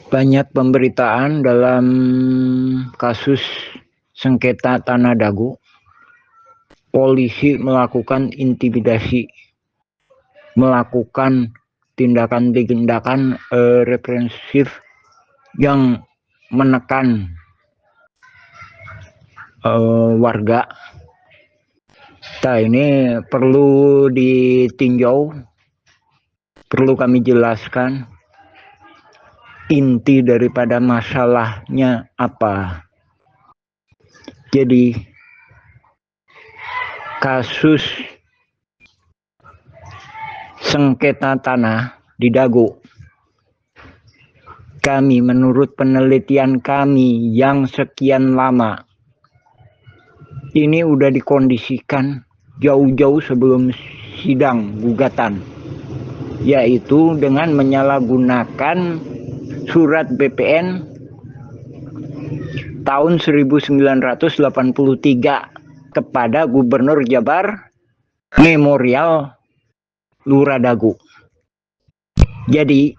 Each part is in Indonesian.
Banyak pemberitaan dalam kasus sengketa Tanah Dago. Polisi melakukan intimidasi, melakukan tindakan-tindakan represif yang menekan warga. Nah, ini perlu ditinjau, perlu kami jelaskan inti daripada masalahnya apa. Jadi kasus sengketa tanah di Dago, kami menurut penelitian kami yang sekian lama ini udah dikondisikan jauh-jauh sebelum sidang gugatan, yaitu dengan menyalahgunakan surat BPN tahun 1983 kepada Gubernur Jabar Memorial Lurah Dago. Jadi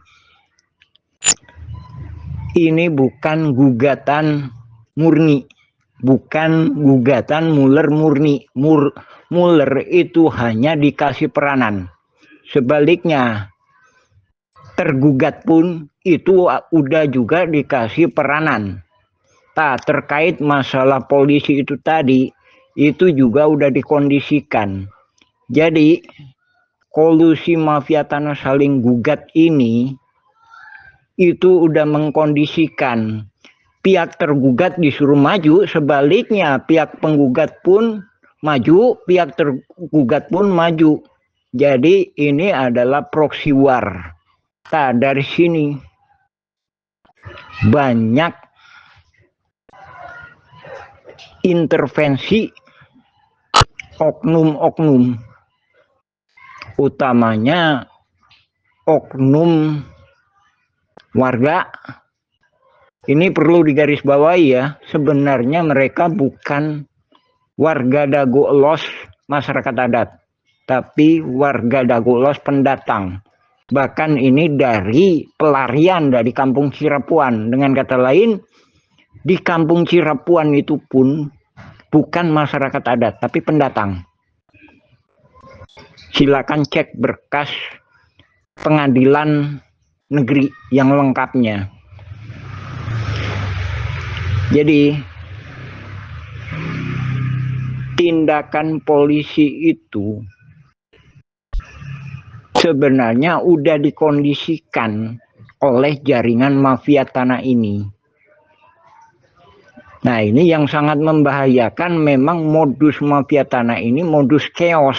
ini bukan gugatan murni, bukan gugatan Muller murni. Muller itu hanya dikasih peranan. Sebaliknya tergugat pun itu udah juga dikasih peranan. Nah, terkait masalah polisi itu tadi, itu juga udah dikondisikan. Jadi kolusi mafia tanah saling gugat ini itu udah mengkondisikan pihak tergugat disuruh maju, sebaliknya pihak penggugat pun maju, pihak tergugat pun maju. Jadi ini adalah proxy war. Nah, dari sini banyak intervensi oknum-oknum, utamanya oknum warga. Ini perlu digarisbawahi ya, sebenarnya mereka bukan warga Dago Elos masyarakat adat, tapi warga Dago Elos pendatang. Bahkan ini dari pelarian dari kampung Cirapuan. Dengan kata lain, di kampung Cirapuan itu pun bukan masyarakat adat, tapi pendatang. Silakan cek berkas pengadilan negeri yang lengkapnya. Jadi tindakan polisi itu sebenarnya udah dikondisikan oleh jaringan mafia tanah ini. Nah, ini yang sangat membahayakan, memang modus mafia tanah ini modus chaos.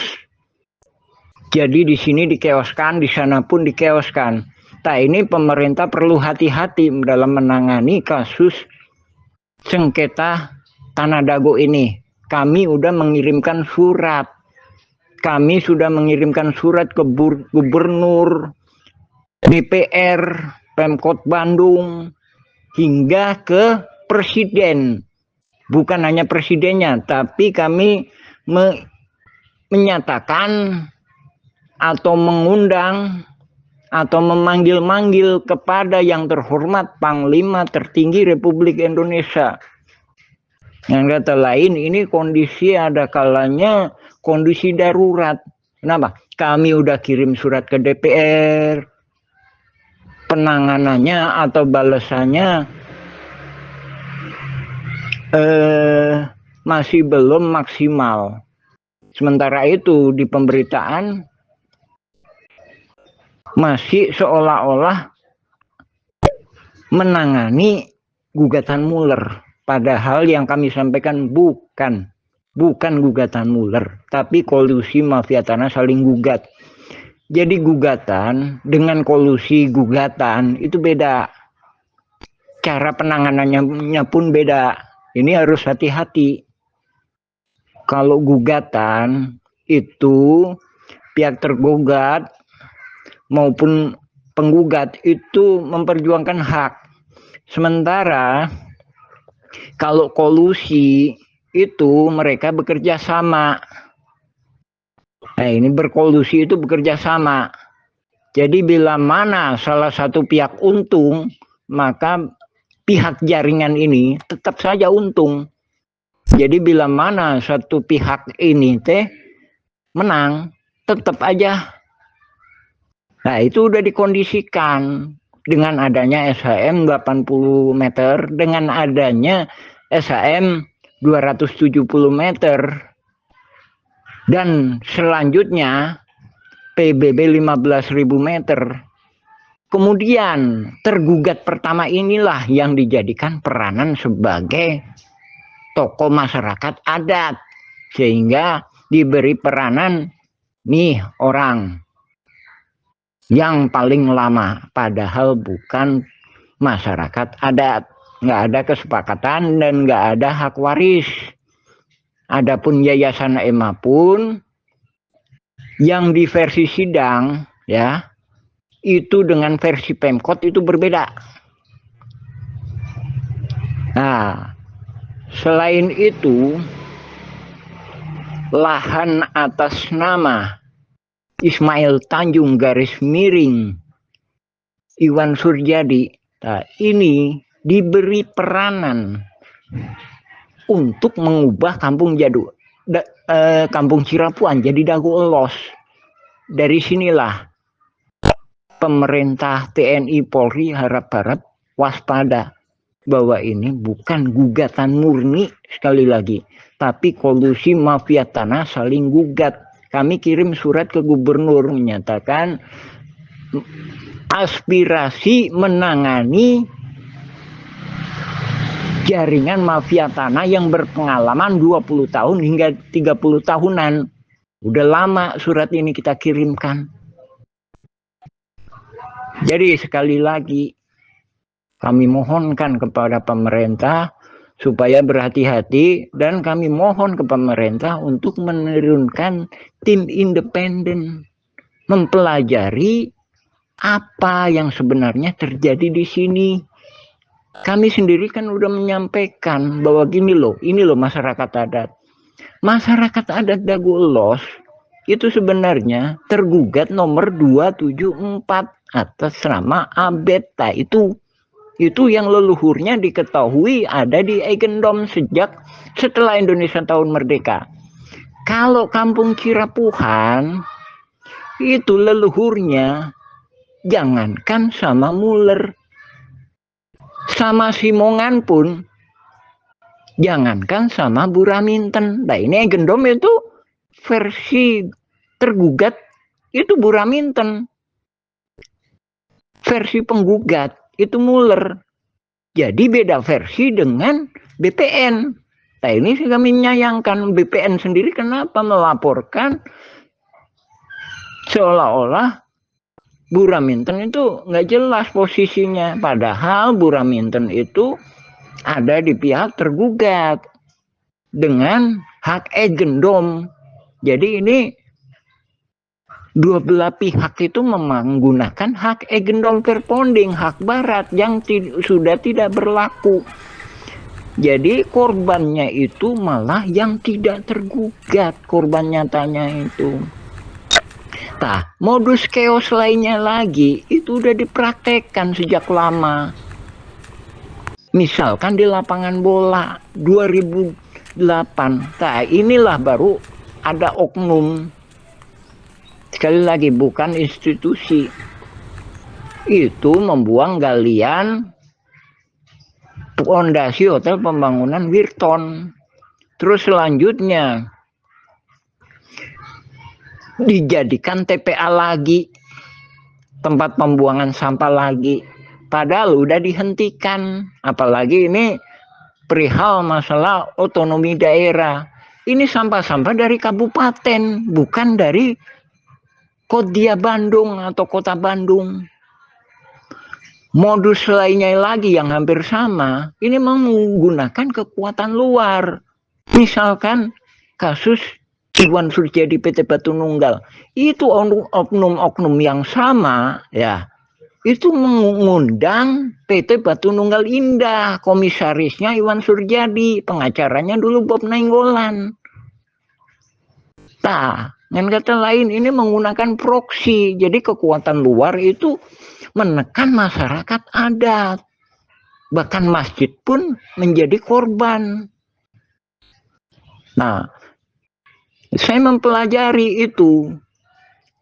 Jadi di sini dikeoskan, di sana pun dikeoskan. Nah, ini pemerintah perlu hati-hati dalam menangani kasus sengketa Tanah Dago ini. Kami udah mengirimkan surat. Kami sudah mengirimkan surat ke gubernur, DPR, Pemkot Bandung, hingga ke presiden. Bukan hanya presidennya, tapi kami menyatakan atau mengundang atau memanggil-manggil kepada yang terhormat Panglima tertinggi Republik Indonesia. Yang kata lain, ini kondisi ada kalanya kondisi darurat. Kenapa? Kami udah kirim surat ke DPR, penanganannya atau balasannya masih belum maksimal. Sementara itu di pemberitaan masih seolah-olah menangani gugatan Muller. Padahal yang kami sampaikan bukan gugatan Muller, tapi kolusi mafia tanah saling gugat. Jadi gugatan dengan kolusi gugatan itu beda. Cara penanganannya pun beda. Ini harus hati-hati. Kalau gugatan itu pihak tergugat maupun penggugat itu memperjuangkan hak. Sementara kalau kolusi itu mereka bekerja sama. Nah, ini berkolusi itu bekerja sama. Jadi bila mana salah satu pihak untung, maka pihak jaringan ini tetap saja untung. Jadi bila mana satu pihak ini menang, tetap aja. Nah, itu udah dikondisikan dengan adanya SHM 80 meter, dengan adanya SHM 270 meter. Dan selanjutnya PBB 15.000 meter. Kemudian tergugat pertama inilah yang dijadikan peranan sebagai tokoh masyarakat adat, sehingga diberi peranan nih orang yang paling lama, padahal bukan masyarakat adat, nggak ada kesepakatan dan nggak ada hak waris. Adapun Yayasan EMA pun yang di versi sidang ya, itu dengan versi Pemkot itu berbeda. Nah, selain itu, lahan atas nama Ismail Tanjung garis miring Iwan Surjadi, nah, ini diberi peranan untuk mengubah Kampung Kampung Cirapuan jadi Dago Elos. Dari sinilah pemerintah TNI Polri harap-harap waspada bahwa ini bukan gugatan murni, sekali lagi, tapi kolusi mafia tanah saling gugat. Kami kirim surat ke gubernur menyatakan aspirasi menangani jaringan mafia tanah yang berpengalaman 20 tahun hingga 30 tahunan. Udah lama surat ini kita kirimkan. Jadi sekali lagi kami mohonkan kepada pemerintah supaya berhati-hati, dan kami mohon ke pemerintah untuk menurunkan tim independen mempelajari apa yang sebenarnya terjadi di sini. Kami sendiri kan udah menyampaikan bahwa gini loh, ini loh masyarakat adat. Masyarakat adat Dago Elos itu sebenarnya tergugat nomor 274 atas nama Abeta. Itu yang leluhurnya diketahui ada di Eigendom sejak setelah Indonesia tahun merdeka. Kalau Kampung Cirapuan itu leluhurnya jangankan sama Muller, sama Simongan pun, jangankan sama Buraminten. Nah, ini Eigendom itu versi tergugat itu Buraminten, versi penggugat itu Muller. Jadi beda versi dengan BPN. Nah, ini kami menyayangkan BPN sendiri kenapa melaporkan seolah-olah Buraminten itu nggak jelas posisinya. Padahal Buraminten itu ada di pihak tergugat dengan hak Eigendom. Jadi ini dua belah pihak itu menggunakan hak Eigendom Verponding, hak barat yang sudah tidak berlaku. Jadi korbannya itu malah yang tidak tergugat, korban nyatanya itu. Nah, modus chaos lainnya lagi itu udah dipraktekkan sejak lama. Misalkan di lapangan bola 2008. Nah, inilah baru ada oknum. Sekali lagi bukan institusi. Itu membuang galian fondasi hotel pembangunan Wirton. Terus selanjutnya dijadikan TPA lagi, tempat pembuangan sampah lagi. Padahal udah dihentikan. Apalagi ini perihal masalah otonomi daerah. Ini sampah-sampah dari kabupaten, bukan dari Kodia Bandung atau kota Bandung. Modus lainnya lagi yang hampir sama, ini menggunakan kekuatan luar. Misalkan kasus Iwan Surjadi PT Batu Nunggal, itu oknum-oknum yang sama ya, itu mengundang PT Batu Nunggal Indah, komisarisnya Iwan Surjadi, pengacaranya dulu Bob Nainggolan. Nah, dengan kata lain ini menggunakan proksi. Jadi kekuatan luar itu menekan masyarakat adat. Bahkan masjid pun menjadi korban. Nah, saya mempelajari itu.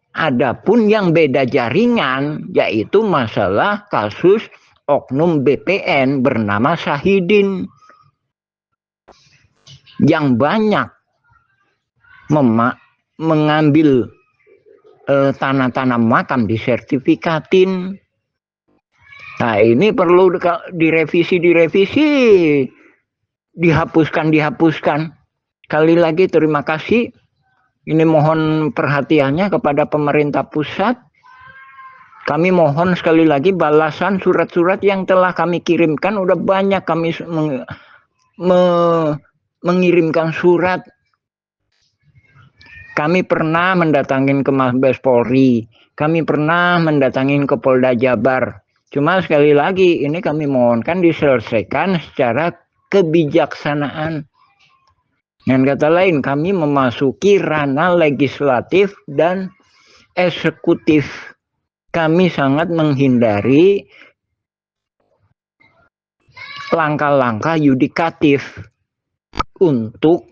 Adapun yang beda jaringan, yaitu masalah kasus oknum BPN bernama Syahidin yang banyak mengambil tanah-tanah makam disertifikatin. Nah, ini perlu direvisi, dihapuskan. Sekali lagi terima kasih. Ini mohon perhatiannya kepada pemerintah pusat. Kami mohon sekali lagi balasan surat-surat yang telah kami kirimkan. Udah banyak kami mengirimkan surat. Kami pernah mendatangin ke Mabes Polri. Kami pernah mendatangin ke Polda Jabar. Cuma sekali lagi ini kami mohonkan diselesaikan secara kebijaksanaan. Dengan kata lain, kami memasuki ranah legislatif dan eksekutif. Kami sangat menghindari langkah-langkah yudikatif untuk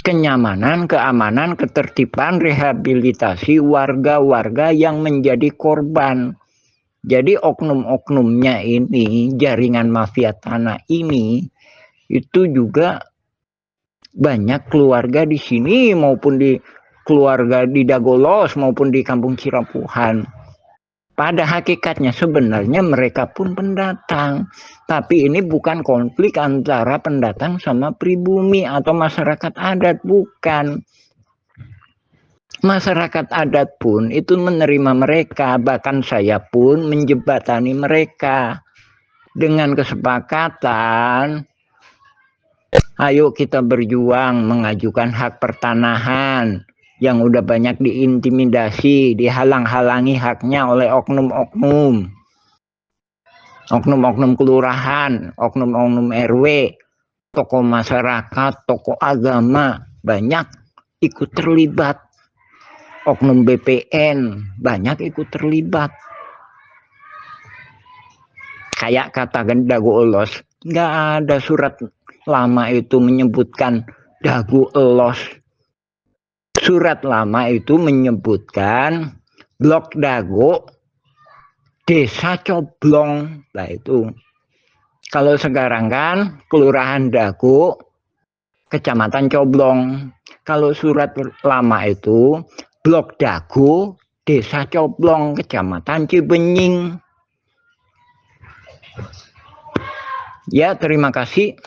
kenyamanan, keamanan, ketertiban, rehabilitasi warga-warga yang menjadi korban. Jadi oknum-oknumnya ini, jaringan mafia tanah ini, itu juga banyak keluarga di sini maupun di keluarga di Dagolos maupun di Kampung Cirapuhan. Pada hakikatnya sebenarnya mereka pun pendatang. Tapi ini bukan konflik antara pendatang sama pribumi atau masyarakat adat, bukan. Masyarakat adat pun itu menerima mereka, bahkan saya pun menjembatani mereka dengan kesepakatan. Ayo kita berjuang mengajukan hak pertanahan yang udah banyak diintimidasi, dihalang-halangi haknya oleh oknum-oknum. Oknum-oknum kelurahan, oknum-oknum RW, tokoh masyarakat, tokoh agama, banyak ikut terlibat. Oknum BPN, banyak ikut terlibat. Kayak kata Dago Elos, nggak ada surat lama itu menyebutkan Dago Elos. Surat lama itu menyebutkan Blok Dago, Desa Coblong. Nah itu. Kalau sekarang kan Kelurahan Dago, Kecamatan Coblong. Kalau surat lama itu Blok Dago, Desa Coblong, Kecamatan Cibenying. Ya, terima kasih.